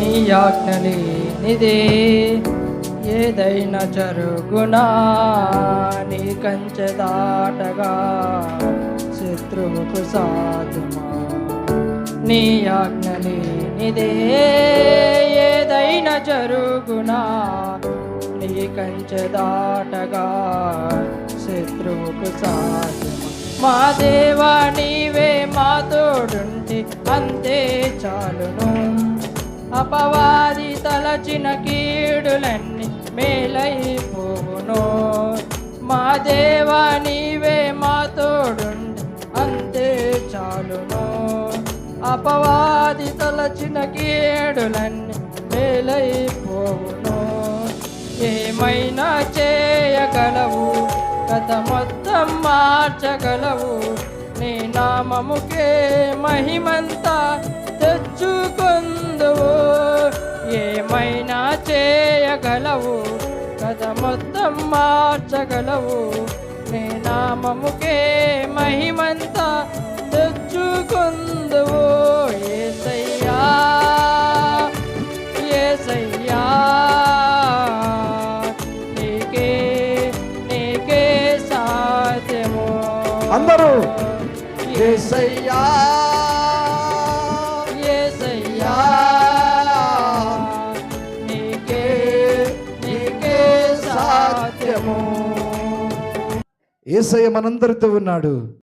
నీ ఆజ్ఞ లేనిదే ఏదైనా జరుగునా, నీ కంచె దాటగా శత్రువుకు సాధుమా. నీ ఆజ్ఞ లేనిదే ఏదైనా జరుగునా, నీ కంచె దాటగా శత్రువుకు సాధుమా. మా దేవా నీవే మా తోడుంటే అంతే చాలును, అపవాది తలచిన కీడులన్నీ మేలైపోవును. మా దేవా నీవే మా తోడుండి అంతే చాలును, అపవాది తలచిన కీడులన్నీ మేలైపోవును. ఏమైనా చేయగలవు, కథ మొత్తం మార్చగలవు, నీ నామముకే మహిమంతా తెచ్చుకొందువు. ఏమైనా చేయగలవు, కథ మొత్తం మార్చగలవు, నీ నామముకే మహిమంతా తెచ్చుకొందువు. యేసయ్యా యేసయ్యా నీకే నీకే సాధ్యము. అందరూ యేసయ్యా యేసయ్యా నీకే నీకే సాధ్యము. యేసయ్య మనందరితో ఉన్నాడు.